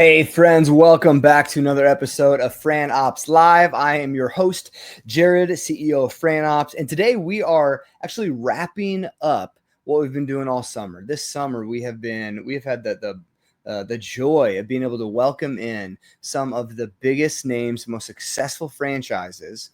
Hey friends, welcome back to another episode of Fran Opps Live. I am your host, Jared, CEO of Fran Opps, and today we are actually wrapping up what we've been doing all summer. This summer we have had the joy of being able to welcome in some of the biggest names, most successful franchises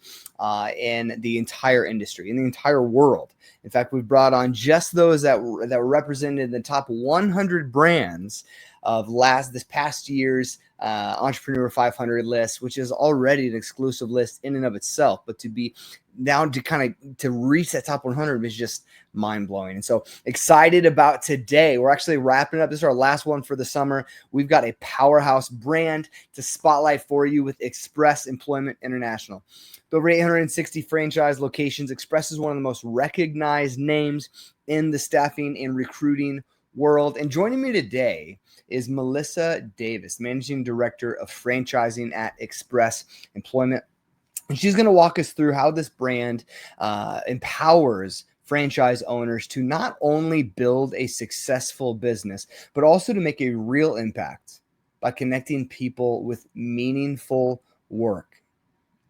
in the entire industry, in the entire world. In fact, we've brought on just those that were represented in the top 100 brands of this past year's Entrepreneur 500 list, which is already an exclusive list in and of itself. But to be down to reach that top 100 is just mind blowing. And so excited about today. We're actually wrapping up. This is our last one for the summer. We've got a powerhouse brand to spotlight for you with Express Employment International. With over 860 franchise locations, Express is one of the most recognized names in the staffing and recruiting world. And joining me today is Melissa Davis, Managing Director of Franchising at Express Employment. And she's going to walk us through how this brand empowers franchise owners to not only build a successful business, but also to make a real impact by connecting people with meaningful work.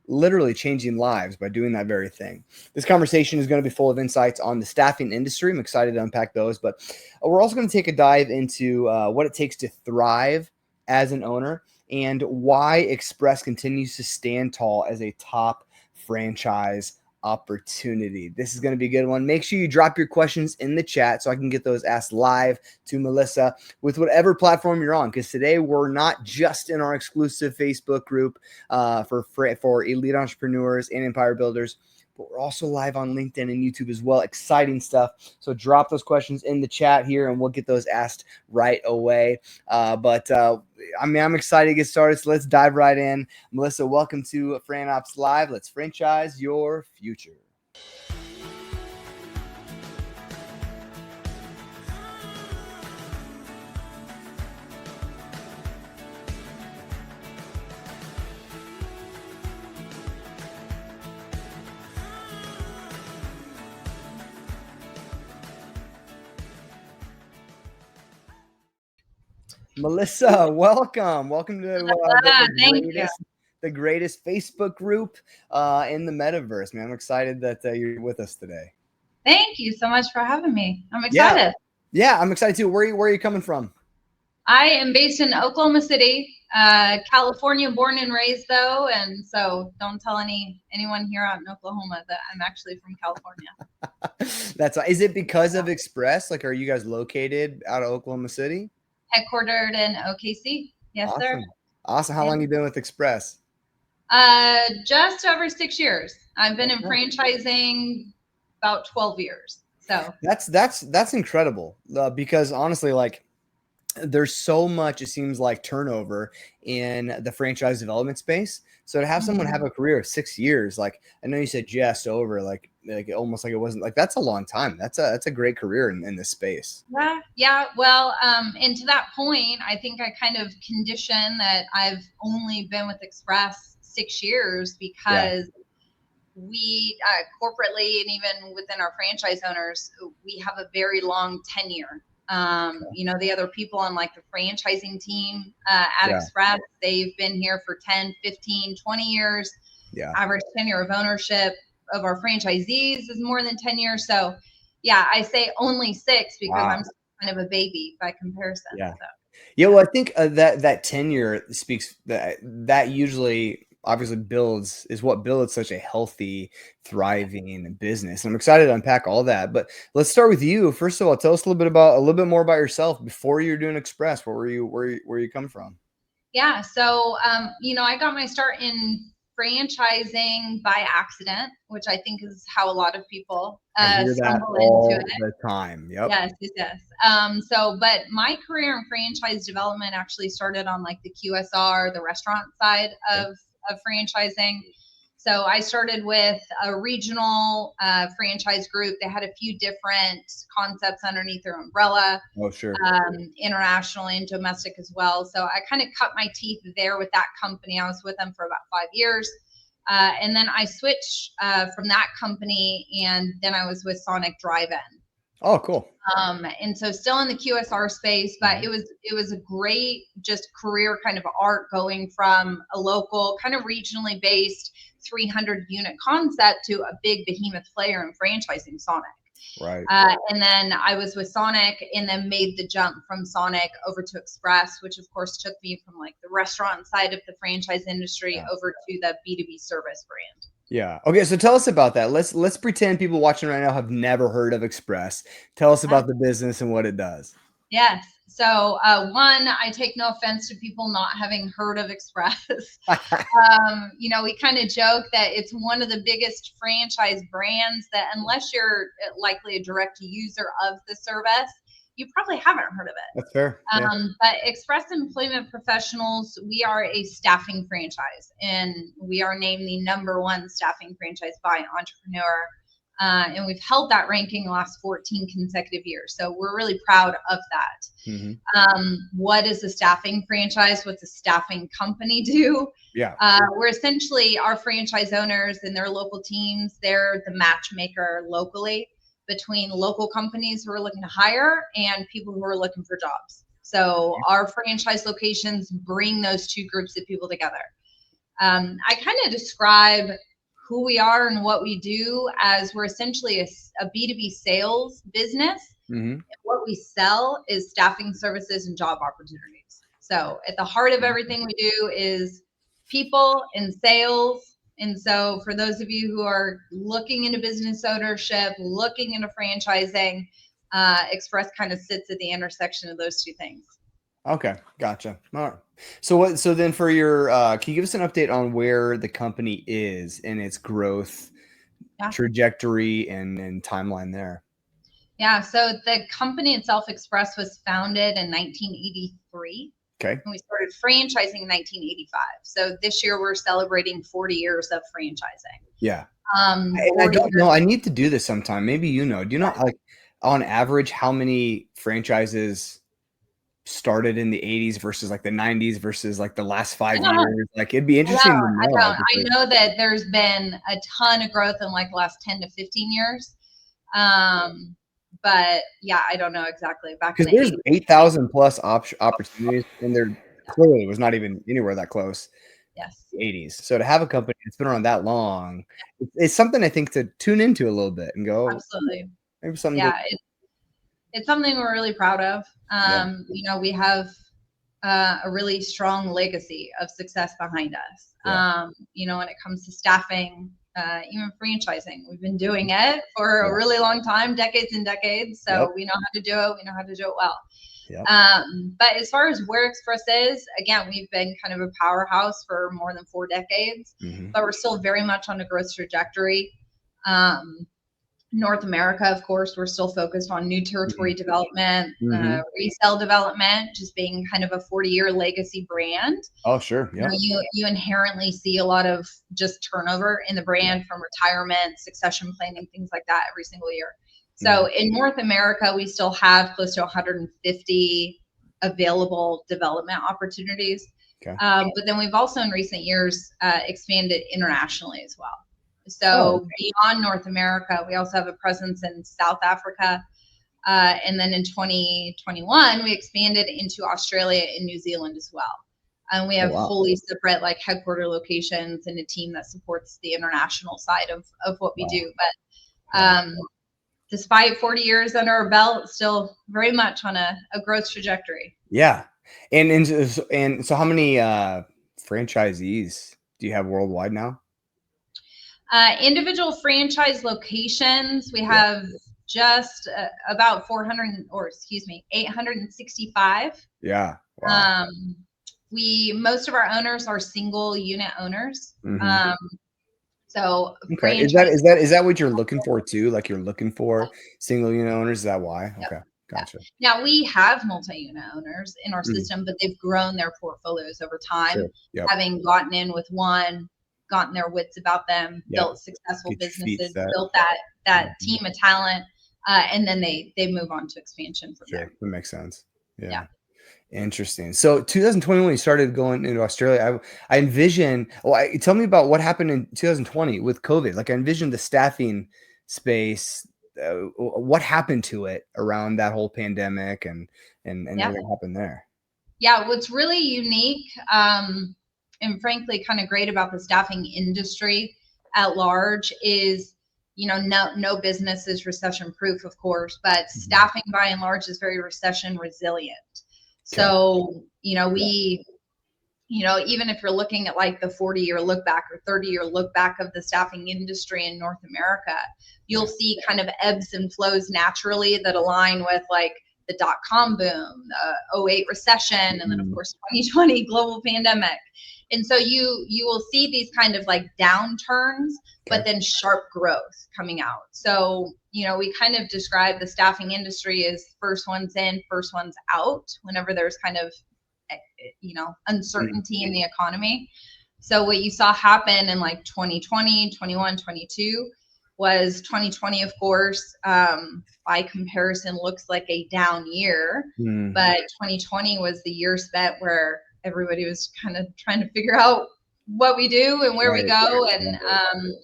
Literally changing lives by doing that very thing. This conversation is going to be full of insights on the staffing industry. I'm excited to unpack those, but we're also going to take a dive into what it takes to thrive as an owner and why Express continues to stand tall as a top franchise opportunity. This is going to be a good one. Make sure you drop your questions in the chat so I can get those asked live to Melissa with whatever platform you're on, because today we're not just in our exclusive Facebook group for elite entrepreneurs and empire builders, but we're also live on LinkedIn and YouTube as well. Exciting stuff. So drop those questions in the chat here and we'll get those asked right away. I'm excited to get started. So let's dive right in. Melissa, welcome to Fran Opps Live. Let's franchise your future. Melissa, welcome. Welcome to the greatest Facebook group in the metaverse, man. I'm excited that you're with us today. Thank you so much for having me. I'm excited. Yeah, I'm excited too. Where are you coming from? I am based in Oklahoma City, California, born and raised though. And so don't tell anyone here out in Oklahoma that I'm actually from California. Is it because of Express? Like, are you guys located out of Oklahoma City? Headquartered in OKC. Yes, awesome. sir. Awesome. How long have you been with Express? Just over 6 years. I've been in franchising about 12 years. So that's incredible because honestly, like, there's so much, it seems like, turnover in the franchise development space. So to have someone have a career of 6 years, like, I know you said just over, like almost like it wasn't, like, that's a long time. That's a great career in this space. Yeah. Well, and to that point, I think I kind of conditioned that I've only been with Express 6 years because we corporately and even within our franchise owners, we have a very long tenure. The other people on like the franchising team at Express, they've been here for 10, 15, 20 years. Yeah. Average tenure of ownership of our franchisees is more than 10 years. So yeah, I say only 6 because I'm kind of a baby by comparison. Yeah. So, yeah. Well, I think that tenure speaks that usually obviously is what builds such a healthy, thriving business. And I'm excited to unpack all that. But let's start with you. First of all, tell us a little bit more about yourself before you were doing Express. Where you come from? Yeah. So, I got my start in franchising by accident, which I think is how a lot of people stumble into it. The time. Yep. Yes. But my career in franchise development actually started on like the QSR, the restaurant side of franchising. So I started with a regional franchise group. They had a few different concepts underneath their umbrella. Oh, sure. International and domestic as well. So I kind of cut my teeth there with that company. I was with them for about 5 years. And then I switched from that company, and then I was with Sonic Drive-In. Oh, cool. And so still in the QSR space, but it was a great just career kind of arc going from a local kind of regionally based 300 unit concept to a big behemoth player in franchising, Sonic. Right. And then I was with Sonic and then made the jump from Sonic over to Express, which of course took me from like the restaurant side of the franchise industry over to the B2B service brand. Yeah. Okay. So tell us about that. Let's pretend people watching right now have never heard of Express. Tell us about the business and what it does. Yes. So one, I take no offense to people not having heard of Express. We kind of joke that it's one of the biggest franchise brands that unless you're likely a direct user of the service, you probably haven't heard of it. That's fair. Yeah. But Express Employment Professionals, we are a staffing franchise, and we are named the #1 staffing franchise by Entrepreneur. And we've held that ranking the last 14 consecutive years. So we're really proud of that. What is a staffing franchise? What's a staffing company do? Yeah. We're essentially our franchise owners and their local teams. They're the matchmaker locally between local companies who are looking to hire and people who are looking for jobs. So our franchise locations bring those two groups of people together. I kind of describe who we are and what we do as we're essentially a B2B sales business. And what we sell is staffing services and job opportunities. So at the heart of everything we do is people and sales. And so for those of you who are looking into business ownership, looking into franchising, Express kind of sits at the intersection of those two things. Okay. Gotcha. All right. So then for your, can you give us an update on where the company is in its growth trajectory and timeline there? Yeah. So the company itself, Express, was founded in 1983. Okay. And we started franchising in 1985. So this year we're celebrating 40 years of franchising. Yeah. I don't know. I need to do this sometime. Maybe do you know, like on average, how many franchises started in the 80s versus like the 90s versus like the last 5 years? Like it'd be interesting to know. I know that there's been a ton of growth in like the last 10 to 15 years. But yeah, I don't know exactly. Because there's 8,000 plus opportunities, and there clearly was not even anywhere that close. Yes. 80s. So to have a company that's been around that long, it's something I think to tune into a little bit and go. Absolutely. Maybe something. Yeah, it's something we're really proud of. We have a really strong legacy of success behind us. When it comes to staffing, even franchising, we've been doing it for a really long time, decades and decades. So we know how to do it. We know how to do it well. But as far as where Express is, again, we've been kind of a powerhouse for more than 4 decades, but we're still very much on a growth trajectory. North America, of course, we're still focused on new territory development, resale development, just being kind of a 40-year legacy brand. Oh, sure. Yeah. You inherently see a lot of just turnover in the brand from retirement, succession planning, things like that every single year. So in North America, we still have close to 150 available development opportunities. But then we've also in recent years expanded internationally as well. So beyond North America, we also have a presence in South Africa. And then in 2021, we expanded into Australia and New Zealand as well. And we have fully separate like headquarter locations and a team that supports the international side of what we do. But despite 40 years under our belt, still very much on a growth trajectory. Yeah. And so how many franchisees do you have worldwide now? Individual franchise locations, we have just about 865. Yeah. Wow. Most of our owners are single unit owners. So okay, is that what you're looking for too? Like you're looking for single unit owners? Is that why? Okay, gotcha. Now we have multi-unit owners in our system, but they've grown their portfolios over time, having gotten in with one, gotten their wits about them, built successful businesses, built that team of talent, and then they move on to expansion from there. That makes sense. Yeah. Interesting. So 2020, when you started going into Australia, I envision, tell me about what happened in 2020 with COVID. Like I envisioned the staffing space what happened to it around that whole pandemic and everything happened there? Yeah, what's really unique and frankly kind of great about the staffing industry at large is, no business is recession proof, of course, but staffing by and large is very recession resilient. So, even if you're looking at like the 40-year look back or 30-year look back of the staffing industry in North America, you'll see kind of ebbs and flows naturally that align with like the dot-com boom, the 08 recession, and then of course 2020 global pandemic. And so you will see these kind of like downturns, but then sharp growth coming out. So, we kind of describe the staffing industry as first ones in, first ones out, whenever there's kind of, uncertainty in the economy. So what you saw happen in like 2020, 21, 22 was 2020, of course, by comparison, looks like a down year, but 2020 was the year spent where everybody was kind of trying to figure out what we do and where we go. And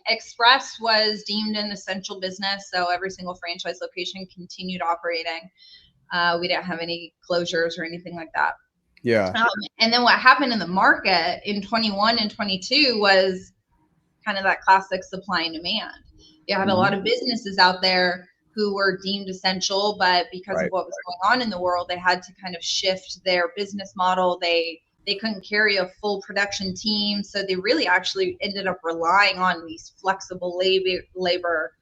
Express was deemed an essential business. So every single franchise location continued operating. We didn't have any closures or anything like that. Yeah. And then what happened in the market in 21 and 22 was kind of that classic supply and demand. You had a lot of businesses out there who were deemed essential, but because of what was going on in the world, they had to kind of shift their business model. They couldn't carry a full production team. So they really actually ended up relying on these flexible labor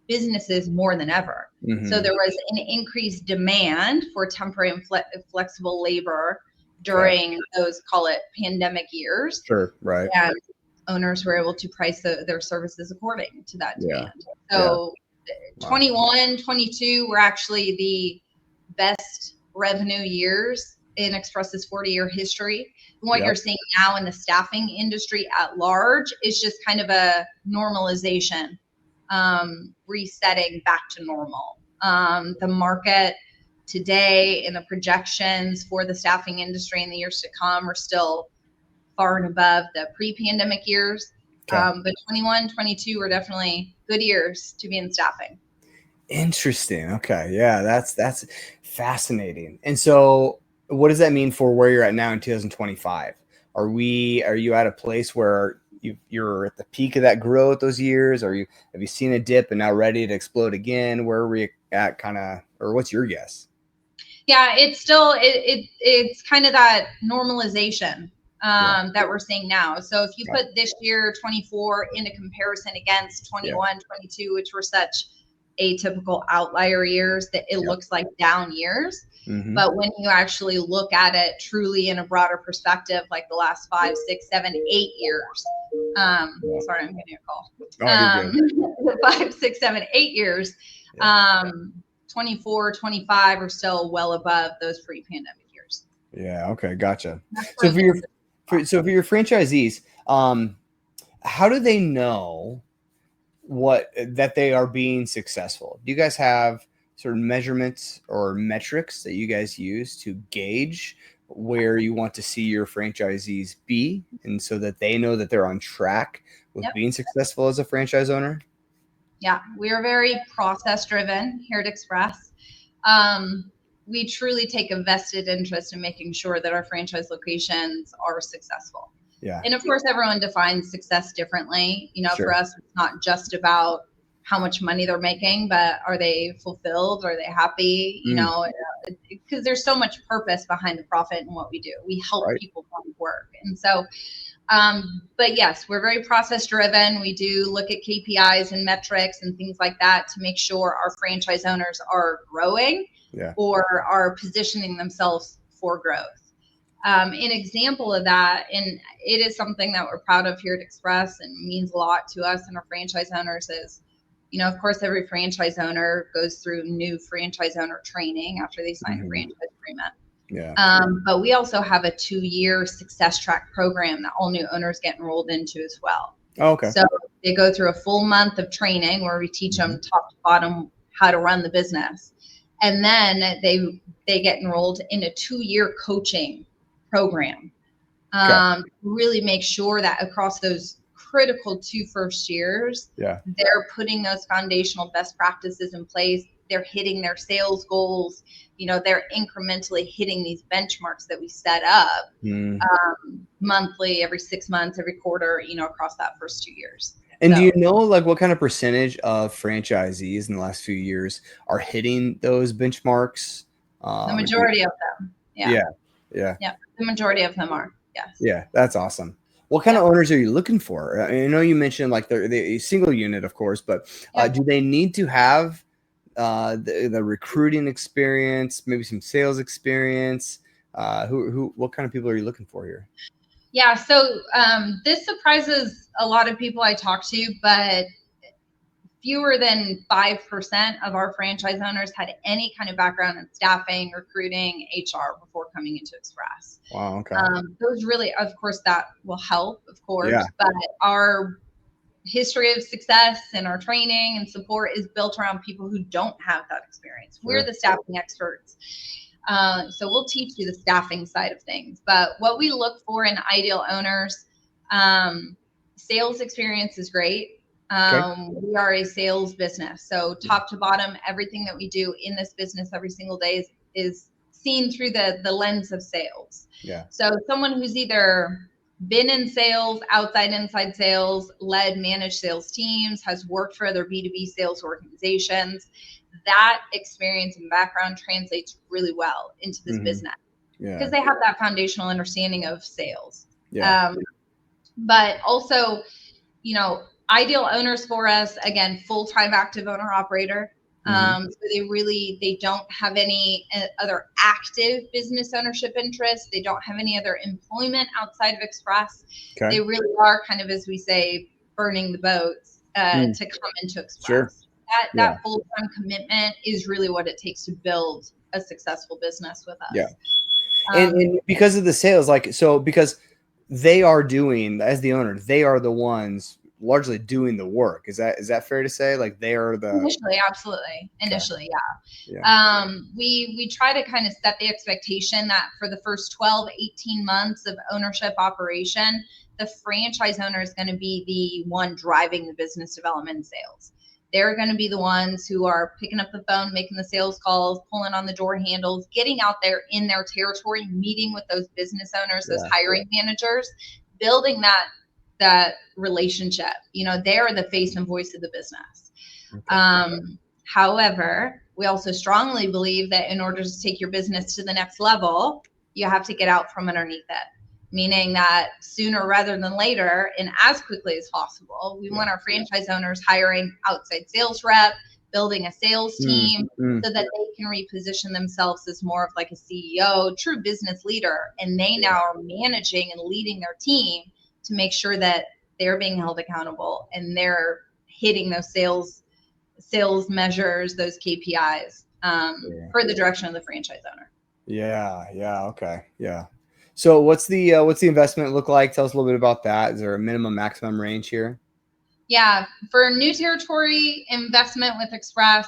businesses more than ever. So there was an increased demand for temporary and flexible labor during those, call it pandemic years. Sure. Right. And owners were able to price their services according to that demand. So 21, 22 were actually the best revenue years in Express's 40-year history. And what you're seeing now in the staffing industry at large is just kind of a normalization, resetting back to normal. The market today and the projections for the staffing industry in the years to come are still far and above the pre-pandemic years. But 21, 22 were definitely good years to be in staffing. Interesting. Okay. Yeah, that's fascinating. And so what does that mean for where you're at now in 2025? Are you at a place where you're at the peak of that growth those years? Have you seen a dip and now ready to explode again? Where are we at or what's your guess? Yeah, it's still, it's kind of that normalization that we're seeing now. So if you put this year, 24, into comparison against 21, 22, which were such atypical outlier years that it looks like down years. But when you actually look at it truly in a broader perspective, like the last 5, 6, 7, 8 years, sorry, I'm getting a call. 5, 6, 7, 8 years, 24, 25 are still well above those pre-pandemic years. Yeah. Okay. Gotcha. So for your franchisees, how do they know that they are being successful? Do you guys have sort of measurements or metrics that you guys use to gauge where you want to see your franchisees be, and so that they know that they're on track with being successful as a franchise owner? Yeah, we are very process driven here at Express. We truly take a vested interest in making sure that our franchise locations are successful. Yeah. And of course, everyone defines success differently. For us, it's not just about how much money they're making, but are they fulfilled? Are they happy? Because there's so much purpose behind the profit in what we do. We help people find work. And so, but yes, we're very process driven. We do look at KPIs and metrics and things like that to make sure our franchise owners are growing or are positioning themselves for growth. An example of that, and it is something that we're proud of here at Express and means a lot to us and our franchise owners, is, of course, every franchise owner goes through new franchise owner training after they sign a franchise agreement. Yeah. But we also have a 2-year success track program that all new owners get enrolled into as well. Oh, okay. So they go through a full month of training where we teach them top to bottom how to run the business. And then they get enrolled in a 2-year coaching program to really make sure that across those critical to first years. Yeah. They're putting those foundational best practices in place. They're hitting their sales goals. They're incrementally hitting these benchmarks that we set up monthly, every 6 months, every quarter, across that first 2 years. And do you know like what kind of percentage of franchisees in the last few years are hitting those benchmarks? The majority of them. Yeah. The majority of them are. Yes. Yeah, that's awesome. What kind of owners are you looking for? I know you mentioned like the single unit, of course, but do they need to have the recruiting experience, maybe some sales experience? What kind of people are you looking for here? Yeah, so this surprises a lot of people I talk to, but fewer than 5% of our franchise owners had any kind of background in staffing, recruiting, HR before coming into Express. Wow. Okay. Those really, of course, that will help, of course, but our history of success and our training and support is built around people who don't have that experience. We're the staffing experts. So we'll teach you the staffing side of things. But what we look for in ideal owners, sales experience is great. We are a sales business. So top to bottom, everything that we do in this business every single day is seen through the lens of sales. Yeah. So someone who's either been in sales, outside, inside sales, led, managed sales teams, has worked for other B2B sales organizations, that experience and background translates really well into this business because they have that foundational understanding of sales. But also, ideal owners for us, again, full-time active owner operator. So they don't have any other active business ownership interests. They don't have any other employment outside of Express. They really are kind of, as we say, burning the boats to come into Express. That full-time commitment is really what it takes to build a successful business with us. Yeah. And because of the sales, because they are doing, as the owner, they are the ones largely doing the work. Is that fair to say? Like they are the initially, absolutely. Initially, yeah. We try to kind of set the expectation that for the first 12, 18 months of ownership operation, the franchise owner is going to be the one driving the business development and sales. They're going to be the ones who are picking up the phone, making the sales calls, pulling on the door handles, getting out there in their territory, meeting with those business owners, those hiring managers, building that relationship. They are the face and voice of the business. However, we also strongly believe that in order to take your business to the next level, you have to get out from underneath it. Meaning that sooner rather than later and as quickly as possible, we want our franchise owners hiring outside sales rep, building a sales team so that they can reposition themselves as more of like a CEO, true business leader. And they now are managing and leading their team to make sure that they're being held accountable and they're hitting those sales measures, those KPIs for the direction of the franchise owner. Okay. So what's the investment look like? Tell us a little bit about that. Is there a minimum maximum range here? Yeah, for new territory investment with Express,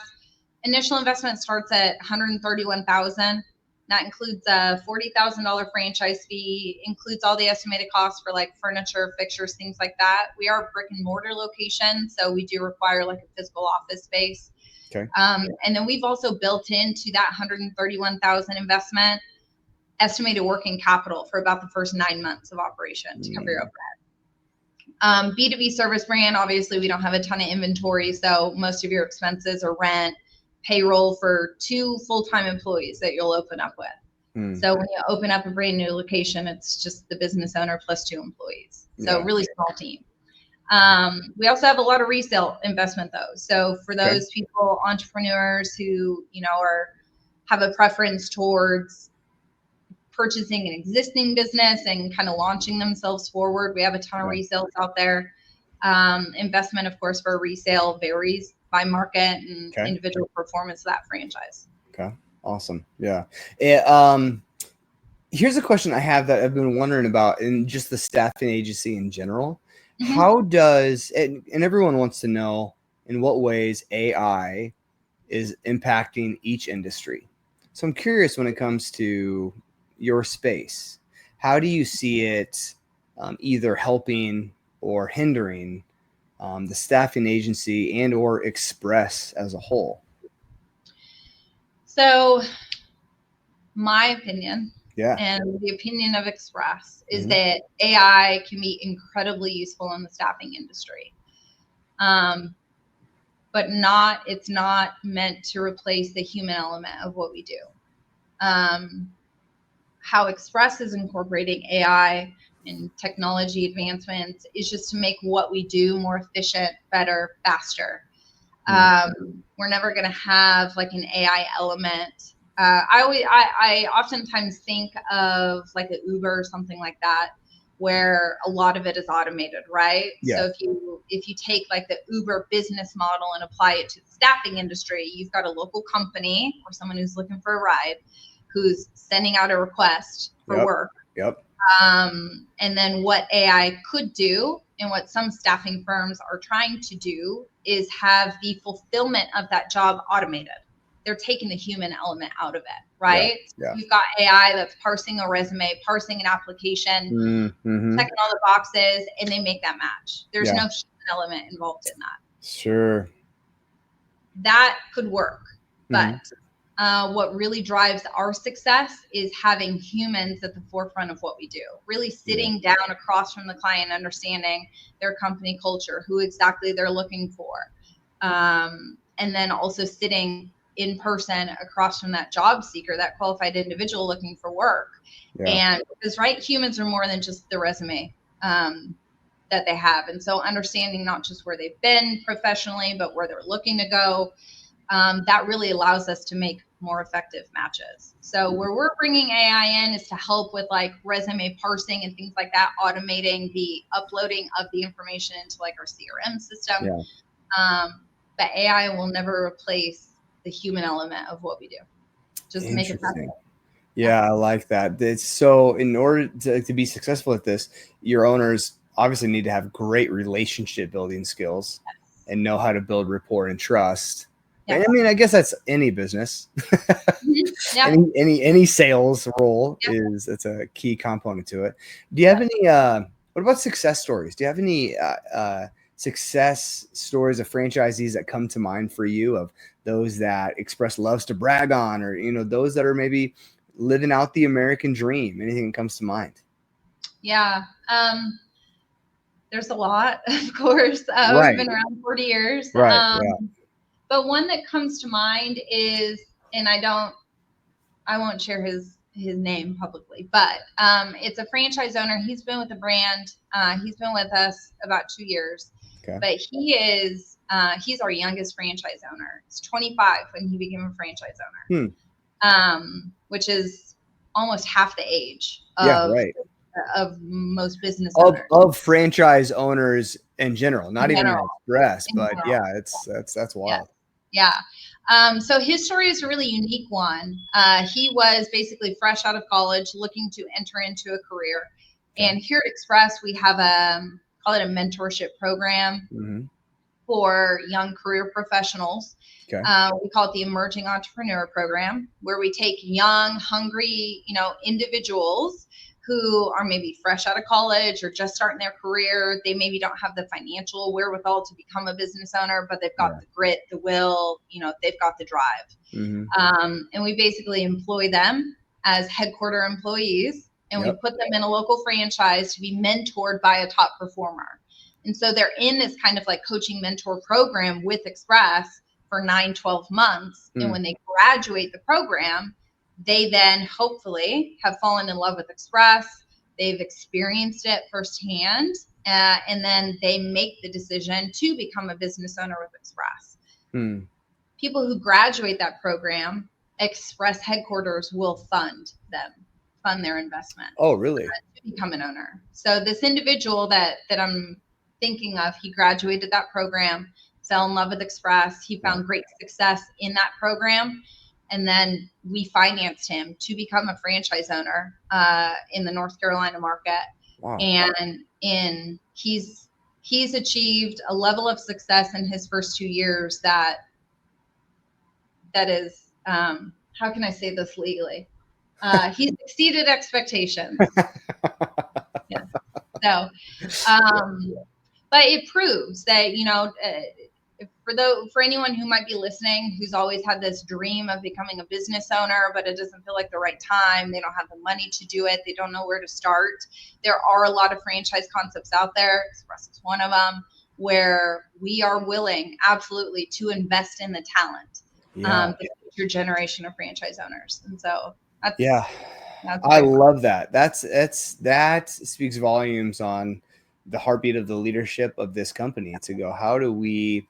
initial investment starts at $131,000. That includes a $40,000 franchise fee, includes all the estimated costs for like furniture, fixtures, things like that. We are a brick and mortar location, so we do require like a physical office space. And then we've also built into that $131,000 investment estimated working capital for about the first 9 months of operation to cover your overhead. B2B service brand, obviously we don't have a ton of inventory, so most of your expenses are rent, payroll for 2 full-time employees that you'll open up with. So when you open up a brand new location, it's just the business owner plus 2 employees. So really small team. We also have a lot of resale investment though. So for those people, entrepreneurs who, have a preference towards purchasing an existing business and kind of launching themselves forward, we have a ton of resales out there. Investment, of course, for resale varies by market and individual performance of that franchise. Okay, awesome. Yeah. Here's a question I have that I've been wondering about in just the staffing agency in general. How does, and everyone wants to know in what ways AI is impacting each industry. So I'm curious when it comes to your space, how do you see it either helping or hindering the staffing agency and or Express as a whole? So my opinion, Yeah. and the opinion of Express, is that AI can be incredibly useful in the staffing industry. But it's not meant to replace the human element of what we do. How Express is incorporating AI and technology advancements is just to make what we do more efficient, better, faster. We're never going to have like an AI element. I oftentimes think of like an Uber or something like that, where a lot of it is automated, right? Yeah. So if you take like the Uber business model and apply it to the staffing industry, you've got a local company or someone who's looking for a ride, who's sending out a request for work. Yep. And then what AI could do, and what some staffing firms are trying to do, is have the fulfillment of that job automated. They're taking the human element out of it, right? Yeah. You've got AI that's parsing a resume, parsing an application, checking all the boxes, and they make that match. There's no human element involved in that. Sure. That could work, but what really drives our success is having humans at the forefront of what we do, really sitting down across from the client, understanding their company culture, who exactly they're looking for. And then also sitting in person across from that job seeker, that qualified individual looking for work. And because humans are more than just the resume that they have. And so understanding not just where they've been professionally, but where they're looking to go, that really allows us to make more effective matches. So where we're bringing AI in is to help with like resume parsing and things like that, automating the uploading of the information into like our CRM system. But AI will never replace the human element of what we do. Just to make it better. Yeah, I like that. It's so, in order to be successful at this, your owners obviously need to have great relationship building skills and know how to build rapport and trust. I mean, I guess that's any business. Any sales role it's a key component to it. Do you have any what about success stories? Do you have any success stories of franchisees that come to mind for you, of those that Express loves to brag on, or those that are maybe living out the American dream? Anything that comes to mind? There's a lot, of course. We've been around 40 years. But one that comes to mind is, and I won't share his name publicly, but it's a franchise owner. He's been with the brand. He's been with us about 2 years, but he's our youngest franchise owner. He's 25 when he became a franchise owner, which is almost half the age of most business owners. Of franchise owners in general, not even Express, but that's wild. So his story is a really unique one. He was basically fresh out of college, looking to enter into a career. And here at Express, we have call it a mentorship program for young career professionals. We call it the Emerging Entrepreneur Program, where we take young, hungry, individuals who are maybe fresh out of college or just starting their career. They maybe don't have the financial wherewithal to become a business owner, but they've got the grit, the will, they've got the drive. And we basically employ them as headquarter employees, and we put them in a local franchise to be mentored by a top performer. And so they're in this kind of like coaching mentor program with Express for 9-12 months. And when they graduate the program, they then hopefully have fallen in love with Express. They've experienced it firsthand, and then they make the decision to become a business owner with Express. People who graduate that program, Express headquarters will fund their investment. Oh, really? To become an owner. So this individual that I'm thinking of, he graduated that program, fell in love with Express. He found great success in that program. And then we financed him to become a franchise owner in the North Carolina market. And he's achieved a level of success in his first 2 years that is, how can I say this legally? He's exceeded expectations. So, but it proves that, for anyone who might be listening, who's always had this dream of becoming a business owner, but it doesn't feel like the right time, they don't have the money to do it, they don't know where to start. There are a lot of franchise concepts out there. Express is one of them, where we are willing, absolutely, to invest in the talent, the future generation of franchise owners. And so that's I love that. That speaks volumes on the heartbeat of the leadership of this company, to go, how do we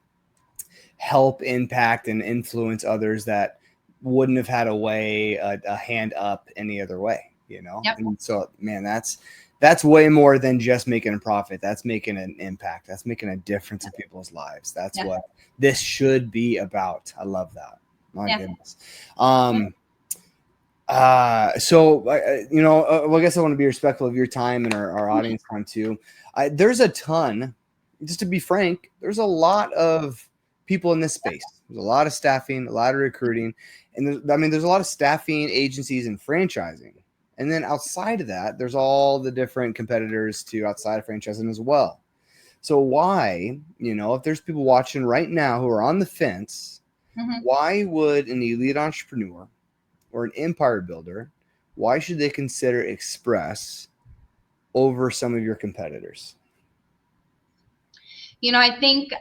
help impact and influence others that wouldn't have had a hand up any other way, Yep. And so, man, that's way more than just making a profit. That's making an impact. That's making a difference in people's lives. That's what this should be about. I love that. My goodness. So, I guess I want to be respectful of your time and our audience time too. There's a ton, just to be frank, there's a lot of people in this space. There's a lot of staffing, a lot of recruiting. And there's a lot of staffing agencies and franchising. And then outside of that, there's all the different competitors to outside of franchising as well. So why, if there's people watching right now who are on the fence, why would an elite entrepreneur or an empire builder, why should they consider Express over some of your competitors? I think,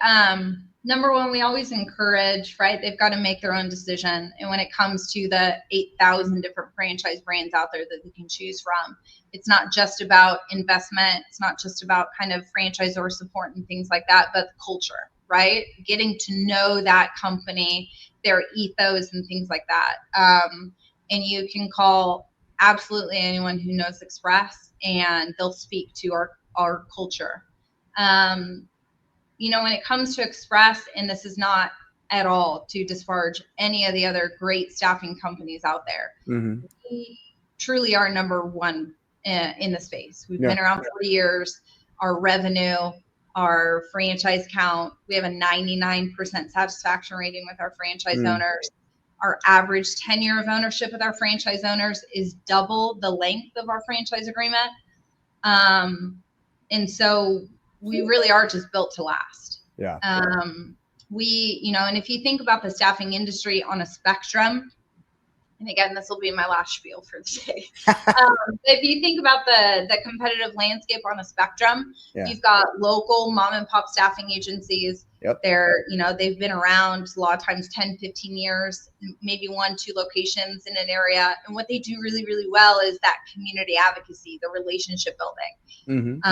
number one, we always encourage, right? They've got to make their own decision. And when it comes to the 8,000 different franchise brands out there that they can choose from, it's not just about investment. It's not just about kind of franchisor support and things like that, but culture, right? Getting to know that company, their ethos and things like that. And you can call absolutely anyone who knows Express, and they'll speak to our culture. When it comes to Express, and this is not at all to disparage any of the other great staffing companies out there, we truly are number one in the space. We've been around 40 years. Our revenue, our franchise count, we have a 99% satisfaction rating with our franchise owners. Our average tenure of ownership with our franchise owners is double the length of our franchise agreement. And so we really are just built to last. Yeah. And if you think about the staffing industry on a spectrum, and again, this will be my last spiel for the day. If you think about the competitive landscape on a spectrum, you've got local mom and pop staffing agencies. They've been around a lot of times 10, 15 years, maybe 1-2 locations in an area. And what they do really, really well is that community advocacy, the relationship building.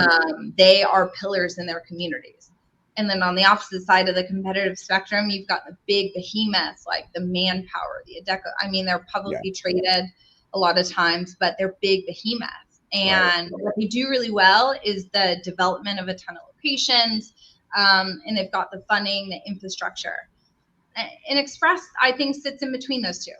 They are pillars in their communities. And then on the opposite side of the competitive spectrum, you've got the big behemoths like the Manpower, the Adecco. They're publicly traded a lot of times, but they're big behemoths. And what they do really well is the development of a ton of locations. And they've got the funding, the infrastructure. And Express, I think, sits in between those two.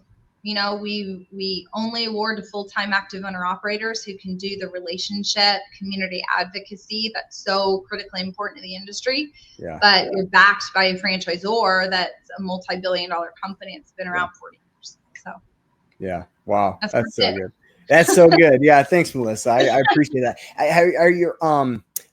We only award to full-time active owner operators who can do the relationship, community advocacy that's so critically important to the industry. But we're backed by a franchisor that's a multi-billion-dollar company that's been around 40 years. So wow, that's so good. That's so good. Yeah, thanks, Melissa. I appreciate that. Are you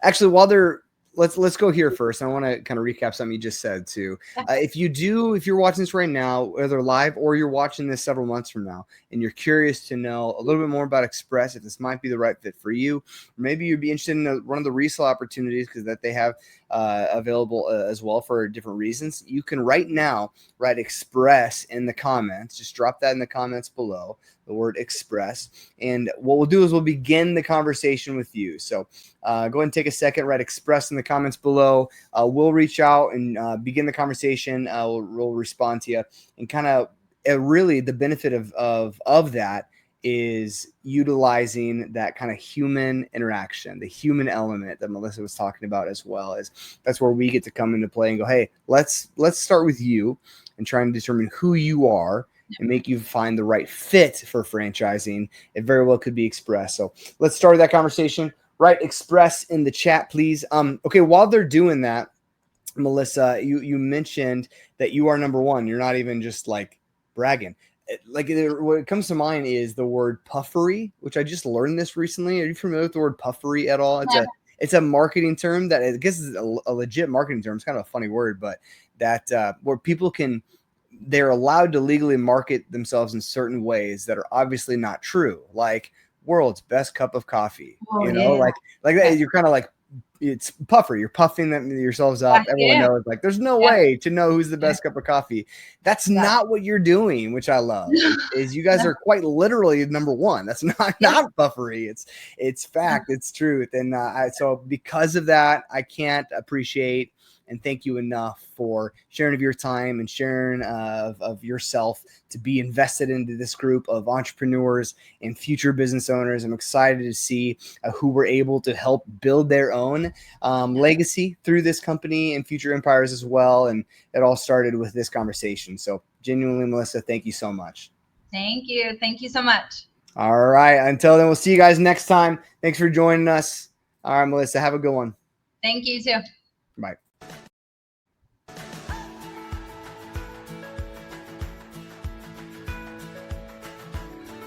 actually, while let's go here first. I want to kind of recap something you just said too. If you're watching this right now, whether live or you're watching this several months from now, and you're curious to know a little bit more about Express, if this might be the right fit for you, or maybe you'd be interested in one of the resale opportunities because that they have available as well for different reasons, you can right now write Express in the comments. Just drop that in the comments below, the word Express. And what we'll do is we'll begin the conversation with you. So go ahead and take a second, write Express in the comments below. We'll reach out and begin the conversation. We'll respond to you, and kind of really the benefit of that is utilizing that kind of human interaction, the human element that Melissa was talking about, as well as that's where we get to come into play and go, hey, let's start with you and try and determine who you are and make you find the right fit for franchising. It very well could be Express. So let's start that conversation. Write Express in the chat, please. Okay, while they're doing that, Melissa, you mentioned that you are number one. You're not even just like bragging. Like what comes to mind is the word puffery, which I just learned this recently. Are you familiar with the word puffery at all? it's a marketing term that I guess is a legit marketing term. It's kind of a funny word, but that where people they're allowed to legally market themselves in certain ways that are obviously not true, like world's best cup of coffee. Oh, like that. You're kind of like, it's puffer. You're puffing yourselves up. Everyone knows, like, there's no way to know who's the best cup of coffee. That's not what you're doing, which I love. Is you guys are quite literally number one. That's not puffery. It's fact. It's truth. And so because of that, I can't appreciate and thank you enough for sharing of your time and sharing of yourself to be invested into this group of entrepreneurs and future business owners. I'm excited to see who were able to help build their own legacy through this company and future empires as well. And it all started with this conversation. So genuinely, Melissa, thank you so much. Thank you. Thank you so much. All right. Until then, we'll see you guys next time. Thanks for joining us. All right, Melissa, have a good one. Thank you too. Bye.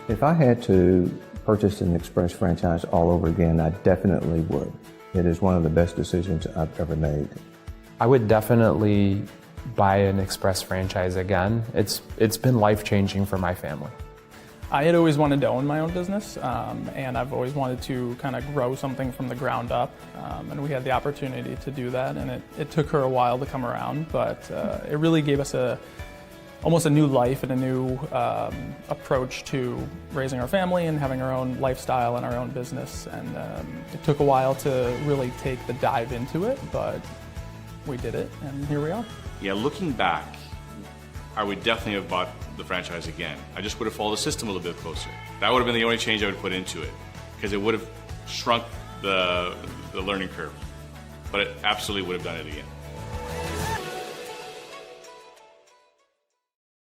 If I had to purchase an express franchise all over again, I definitely would. It is one of the best decisions I've ever made. I would definitely buy an express franchise again. It's been life-changing for my family. I had always wanted to own my own business, and I've always wanted to kind of grow something from the ground up, and we had the opportunity to do that, and it took her a while to come around, but it really gave us almost a new life and a new approach to raising our family and having our own lifestyle and our own business. And it took a while to really take the dive into it, but we did it, and here we are. Yeah, looking back, I would definitely have bought the franchise again. I just would have followed the system a little bit closer. That would have been the only change I would put into it, because it would have shrunk the learning curve. But it absolutely would have done it again.